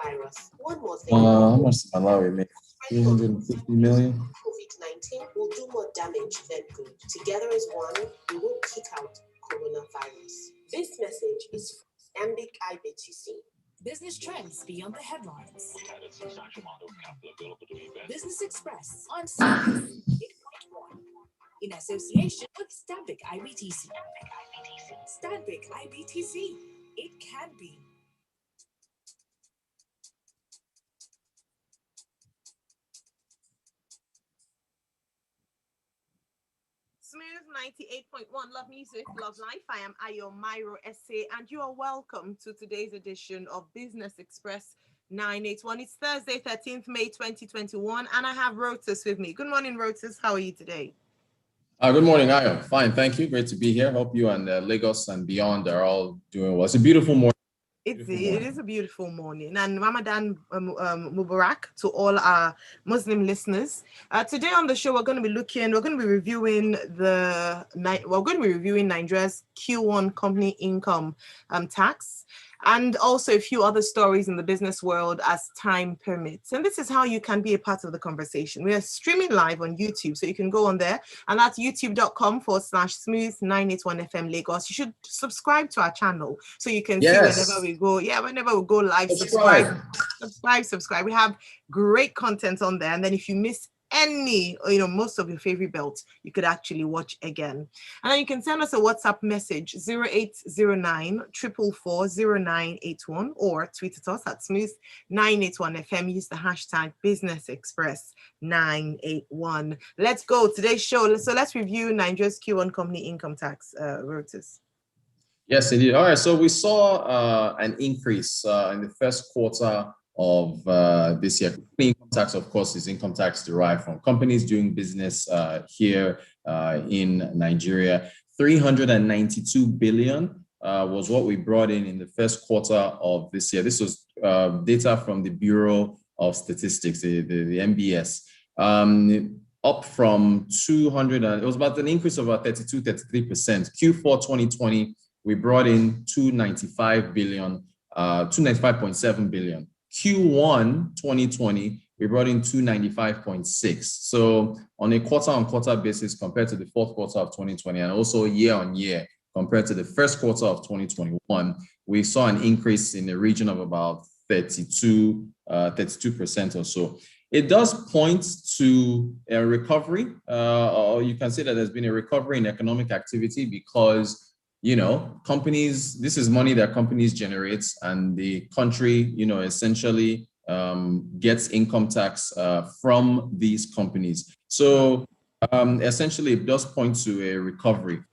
virus. One more thing. How much did Malawi make? 350 million. COVID-19 will do more damage than good. Together as one, we will kick out coronavirus. This message is from Stanbic IBTC. Business trends beyond the headlines. Business Express on Smooth 8.1 in association with Stanbic IBTC. Stanbic IBTC. It can be. Smooth 98.1, love music, love life. I am Ayo Mairo-Ese, and you are welcome to today's edition of Business Express 981. It's Thursday, 13th May 2021, and I have Rotus with me. Good morning, Rotus. How are you today? Good morning, Ayo. Fine, thank you. Great to be here. Hope you and Lagos and beyond are all doing well. It's a beautiful morning. It is a beautiful morning, and Ramadan Mubarak to all our Muslim listeners. Today on the show, we're going to be reviewing Nigeria's Q1 company income tax, and also a few other stories in the business world as time permits. And this is how you can be a part of the conversation. We are streaming live on YouTube, so you can go on there, and that's youtube.com/smooth981FM Lagos. You should subscribe to our channel so you can see whenever we go. Yeah, whenever we go live, subscribe. We have great content on there, and then if you miss any, most of your favorite belts, you could actually watch again. And then you can send us a WhatsApp message 0809 444 0981 or tweet at us at smooth981FM. Use the hashtag Business Express 981. Let's go today's show. So let's review Nigeria's Q1 company income tax, Rotus. Yes, indeed. All right. So we saw an increase in the first quarter of this year. Income tax, of course, is income tax derived from companies doing business here in Nigeria. 392 billion was what we brought in the first quarter of this year. This was data from the Bureau of Statistics, the MBS, up from 200. It was about an increase of about 33%. Q4 2020, we brought in 295.7 billion. Q1 2020, we brought in 295.6. So on a quarter-on-quarter basis compared to the fourth quarter of 2020, and also year-on-year compared to the first quarter of 2021, we saw an increase in the region of about 32% or so. It does point to a recovery, or you can say that there's been a recovery in economic activity because companies, this is money that companies generate, and the country, essentially gets income tax from these companies. So essentially, it does point to a recovery.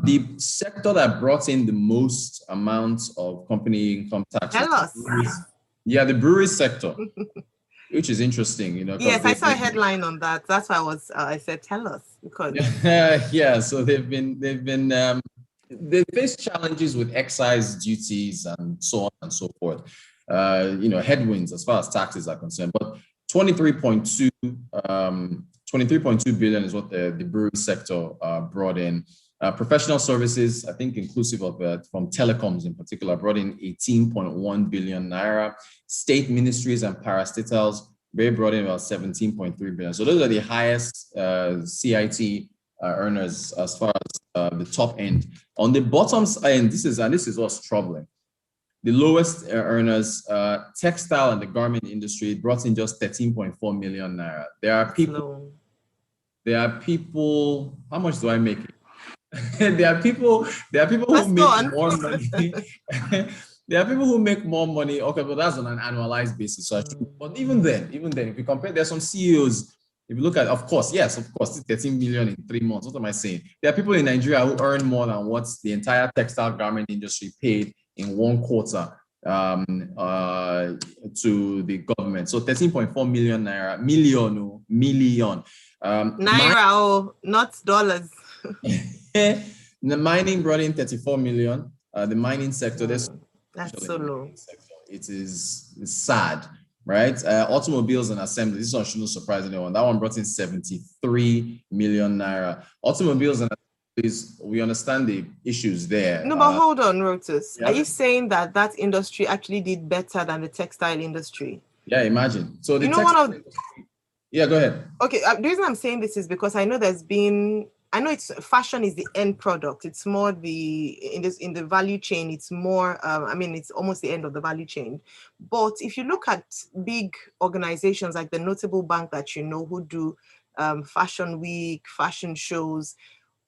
The sector that brought in the most amount of company income tax. Tell us. The brewery sector, which is interesting, Yes, I saw a headline on that. That's why I said, tell us, because so they face challenges with excise duties and so on and so forth. Headwinds as far as taxes are concerned. But 23.2 billion is what the brewery sector brought in. Professional services, I think inclusive of from telecoms in particular, brought in 18.1 billion naira. State ministries and parastatals, they brought in about 17.3 billion. So those are the highest CIT earners as far as the top end. On the bottom end, this is what's troubling. The lowest earners, textile and the garment industry, brought in just 13.4 million naira. There are people. How much do I make it? There are people who make more money. There are people who make more money. Okay, but that's on an annualized basis. So but even then, if you compare, there's some CEOs. If you look at, of course, 13 million in 3 months. What am I saying? There are people in Nigeria who earn more than what the entire textile garment industry paid in 1 quarter to the government. So 13.4 million naira, million. Naira, not dollars. The mining brought in 34 million. The mining sector, that's so low. It's sad. Right? Automobiles and assembly. This one shouldn't surprise anyone. That one brought in 73 million naira. Automobiles and is we understand the issues there. No, but hold on, Rotus. Yeah. Are you saying that that industry actually did better than the textile industry? Yeah, imagine. So the yeah, go ahead. Okay, the reason I'm saying this is because I know it's fashion is the end product. It's more in the value chain. It's more, it's almost the end of the value chain. But if you look at big organizations like the notable bank that who do fashion week, fashion shows,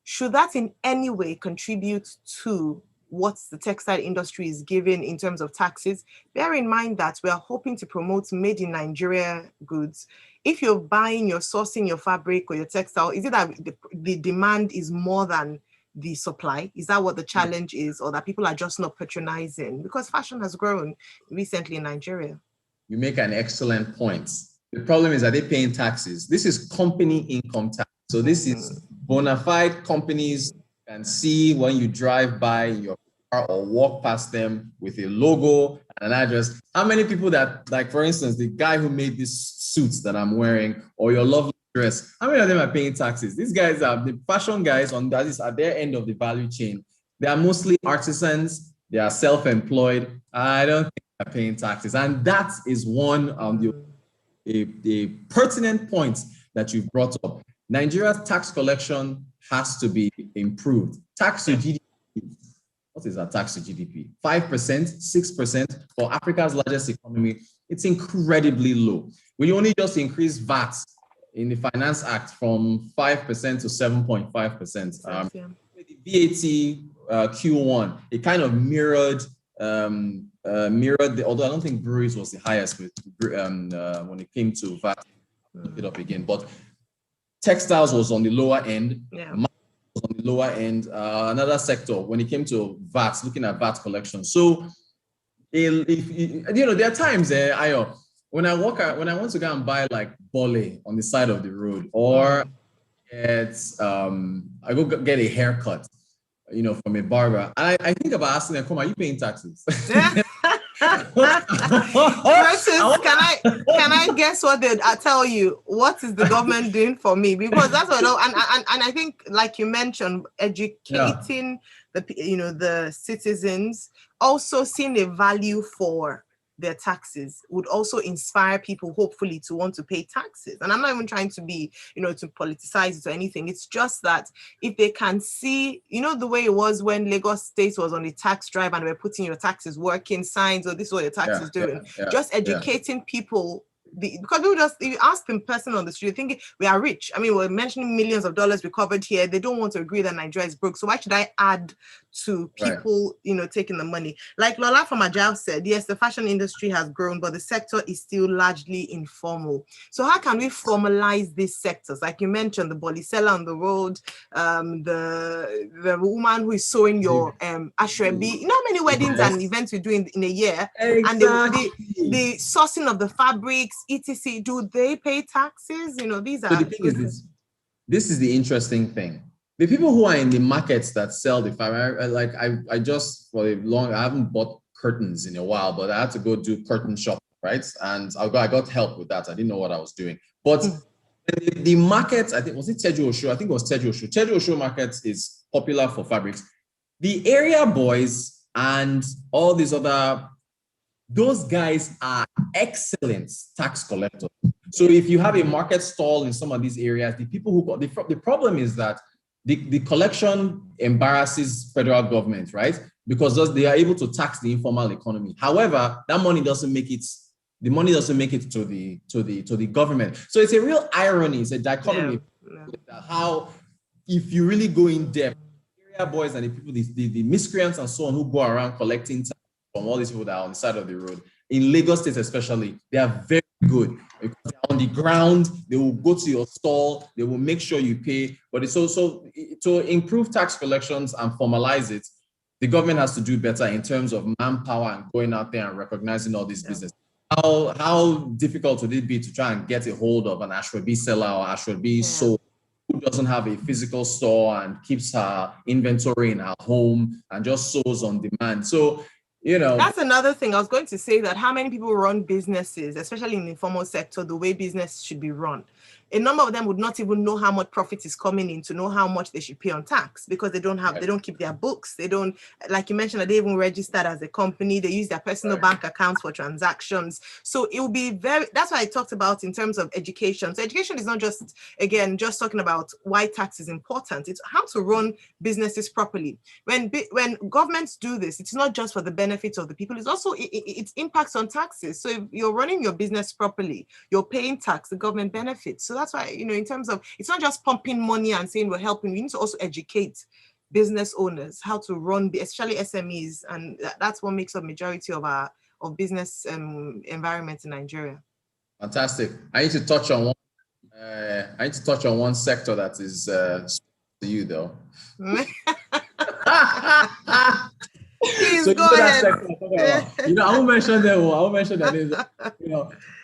should that in any way contribute to what the textile industry is giving in terms of taxes? Bear in mind that we are hoping to promote made in Nigeria goods. If you're sourcing your fabric or your textile, is it that the demand is more than the supply? Is that what the challenge is, or that people are just not patronizing? Because fashion has grown recently in Nigeria. You make an excellent point. The problem is, are they paying taxes? This is company income tax. So this is bona fide companies can see when you drive by your car or walk past them with a logo and an address. How many people that, like, for instance, the guy who made this suits that I'm wearing or your lovely dress, how many of them are paying taxes? These guys are the fashion guys at their end of the value chain. They are mostly artisans. They are self-employed. I don't think they're paying taxes. And that is one of the pertinent points that you've brought up. Nigeria's tax collection has to be improved. Tax to GDP. What is our tax to GDP? 5%, 6% for Africa's largest economy. It's incredibly low. We only just increased VAT in the Finance Act from 5% to 7.5%. The VAT Q1, it kind of mirrored, although I don't think breweries was the highest when it came to VAT. Look it up again, but textiles was on the lower end. Yeah. Was on the lower end. Another sector when it came to VAT, looking at VAT collection. So, if there are times Ayo, when I want to go and buy like bole on the side of the road, or I go get a haircut, from a barber, and I think about asking them, "Come, are you paying taxes?" Rotus, can I guess what I tell you? What is the government doing for me? Because that's what and I think, like you mentioned, educating the citizens, also seeing a value for their taxes would also inspire people, hopefully, to want to pay taxes. And I'm not even trying to be, to politicize it or anything. It's just that if they can see, the way it was when Lagos State was on the tax drive and they were putting your taxes working signs, or this is what your tax is doing, just educating people. Because people if you ask them person on the street, they think we are rich. I mean, we're mentioning millions of dollars recovered here. They don't want to agree that Nigeria is broke. So why should I add to people, taking the money? Like Lola from Agile said, yes, the fashion industry has grown, but the sector is still largely informal. So how can we formalize these sectors? Like you mentioned, the boli seller on the road, the woman who is sewing your ashrebi. You know how many weddings and events we do in a year? Exactly. And the sourcing of the fabrics, etc. Do they pay taxes? These are. So the thing is this is the interesting thing. The people who are in the markets that sell the fabric, I just I haven't bought curtains in a while, but I had to go do curtain shopping, right? And I got help with that. I didn't know what I was doing. But the market, I think, was it Teju Osho? I think it was Teju Osho. Teju Osho market is popular for fabrics. The area boys and all these those guys are excellent tax collectors. So if you have a market stall in some of these areas, the people who the problem is that the collection embarrasses federal government, right? Because they are able to tax the informal economy. However, that money doesn't make it. The money doesn't make it to the government. So it's a real irony. It's a dichotomy. Yeah. How, if you really go in depth, area boys and the people, the miscreants and so on, who go around collecting tax from all these people that are on the side of the road, in Lagos State especially, they are very good. Because they're on the ground, they will go to your stall, they will make sure you pay. But it's also to improve tax collections and formalize it, the government has to do better in terms of manpower and going out there and recognizing all these businesses. How difficult would it be to try and get a hold of an ashrebi seller or ashrebi soul who doesn't have a physical store and keeps her inventory in her home and just sews on demand? So, that's another thing. I was going to say that how many people run businesses, especially in the informal sector, the way business should be run. a number of them would not even know how much profit is coming in to know how much they should pay on tax, because they don't keep their books. They don't, like you mentioned, they even registered as a company. They use their personal bank accounts for transactions. So it will be that's why I talked about in terms of education. So education is not just, again, just talking about why tax is important. It's how to run businesses properly. When governments do this, it's not just for the benefit of the people, it's also, it impacts on taxes. So if you're running your business properly, you're paying tax, the government benefits. So that's why, in terms of, it's not just pumping money and saying we're helping, we need to also educate business owners how to run, especially SMEs, and that's what makes up majority of our business environment in Nigeria. Fantastic. I need to touch on one sector that is to you though. Please so go ahead. I won't mention them. I won't mention that.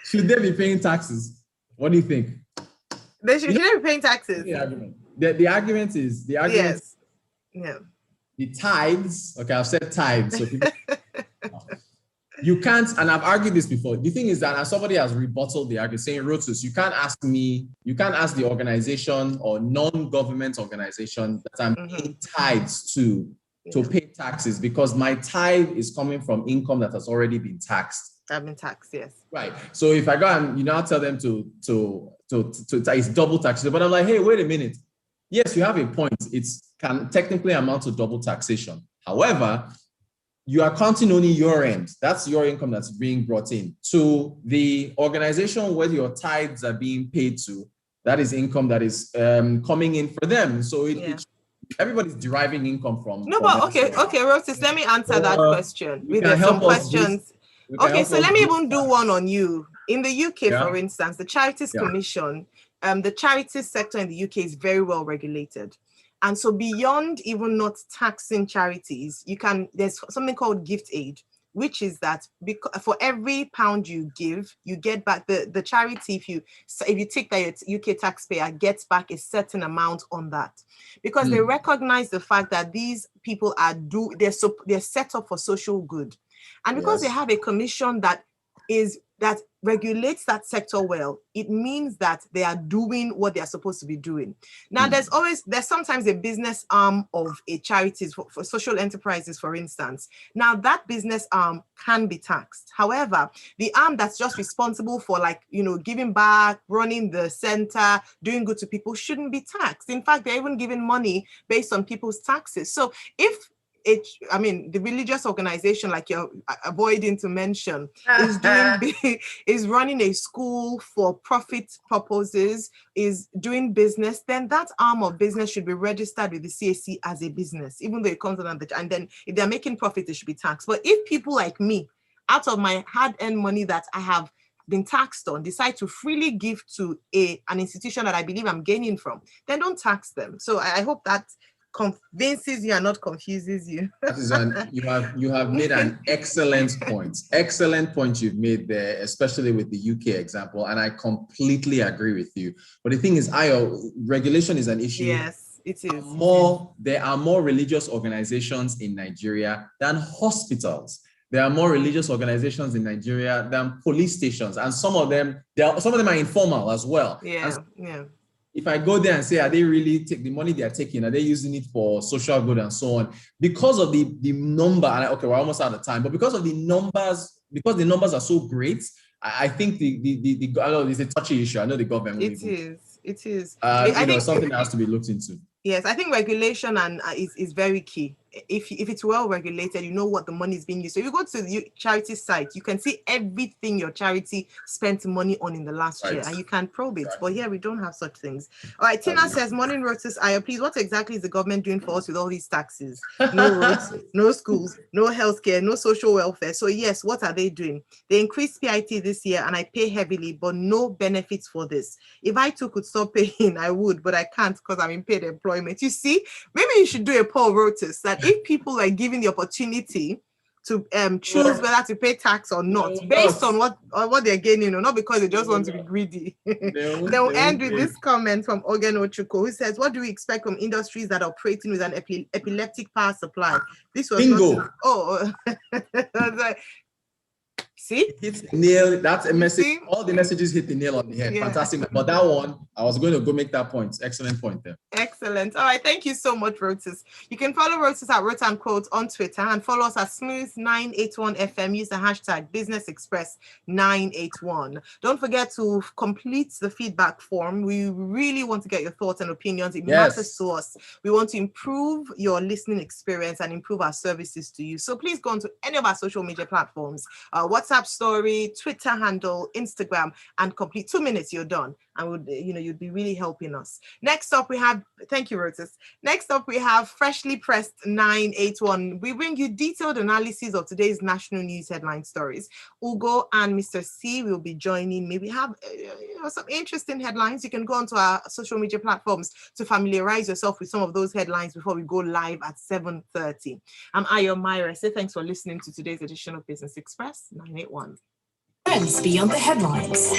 Should they be paying taxes? What do you think? They should be paying taxes. The argument is yes. Yeah. The tithes. Okay, I've said tithes. So people, you can't, and I've argued this before. The thing is that, and somebody has rebutted the argument, saying, Rotus, you can't ask the organization or non-government organization that I'm paying tithes to pay taxes, because my tithe is coming from income that has already been taxed. I've been taxed, yes. Right. So if I go and tell them to it's double taxation, but I'm like, hey, wait a minute. Yes, you have a point. It can technically amount to double taxation. However, you are counting only your end. That's your income that's being brought in. To the organization where your tithes are being paid to, that is income that is coming in for them. So everybody's deriving income from. No, but okay, Rotus, let me answer that question with some questions. Okay, so let me even do one on you. In the UK, for instance, the Charities Commission, the charities sector in the UK is very well regulated. And so beyond even not taxing charities, there's something called gift aid, which is that for every pound you give, you get back the charity. If you take that, your UK taxpayer gets back a certain amount on that, because they recognize the fact that these people they're set up for social good, and because they have a commission that regulates that sector well, it means that they are doing what they are supposed to be doing. Now, there's sometimes a business arm of a charity for social enterprises, for instance. Now, that business arm can be taxed. However, the arm that's just responsible for giving back, running the center, doing good to people shouldn't be taxed. In fact, they're even giving money based on people's taxes. So if the religious organization, like you're avoiding to mention, is running a school for profit purposes, is doing business, then that arm of business should be registered with the CAC as a business, even though it comes under and then if they're making profit, they should be taxed. But if people like me, out of my hard-earned money that I have been taxed on, decide to freely give to an institution that I believe I'm gaining from, then don't tax them. So I hope that convinces you and not confuses you. That is you have made an excellent point. Excellent point you've made there, especially with the UK example, and I completely agree with you. But the thing is, regulation is an issue. Yes, it is. There are more religious organizations in Nigeria than hospitals. There are more religious organizations in Nigeria than police stations, and some of them are informal as well. If I go there and say, are they really the money they are taking? Are they using it for social good and so on? Because of the number, and we're almost out of time, but because of the numbers are so great, I think I know it's a touchy issue. I know the government. It is. I think something that has to be looked into. Yes, I think regulation is very key. If it's well regulated, you know what the money is being used. So if you go to the charity site, you can see everything your charity spent money on in the last year, and you can probe it. But here we don't have such things. All right, Tina says, morning Rotus, please, what exactly is the government doing for us with all these taxes? No roads, no schools, no healthcare, no social welfare. So yes, what are they doing? They increased PIT this year and I pay heavily, but no benefits for this. If I too could stop paying, I would, but I can't because I'm in paid employment. You see, maybe you should do a poll, Rotus, that if people are given the opportunity to choose whether to pay tax or not, based on what they're gaining, or not because they just want to be greedy. They'll end with this comment from Ogen Ochuko, who says, what do we expect from industries that are operating with an epileptic power supply? This was bingo. See? Hit the nail. That's a message. See? All the messages hit the nail on the head. Yeah. Fantastic. But that one, I was going to go make that point. Excellent point there. Excellent. All right. Thank you so much, Rotus. You can follow Rotus at Rot and Quote on Twitter and follow us at Smooth981FM. Use the hashtag BusinessExpress981. Don't forget to complete the feedback form. We really want to get your thoughts and opinions. It matters to us. We want to improve your listening experience and improve our services to you. So please go on to any of our social media platforms, WhatsApp story, Twitter handle, Instagram, and complete 2 minutes. You're done. And you'd be really helping us. Next up, we have, thank you, Rotus. Next up, we have Freshly Pressed 981. We bring you detailed analysis of today's national news headline stories. Ugo and Mr. C will be joining me. We have some interesting headlines. You can go onto our social media platforms to familiarize yourself with some of those headlines before we go live at 7:30. I'm Mairo-Ese. Thanks for listening to today's edition of Business Express 981. Trends beyond the headlines.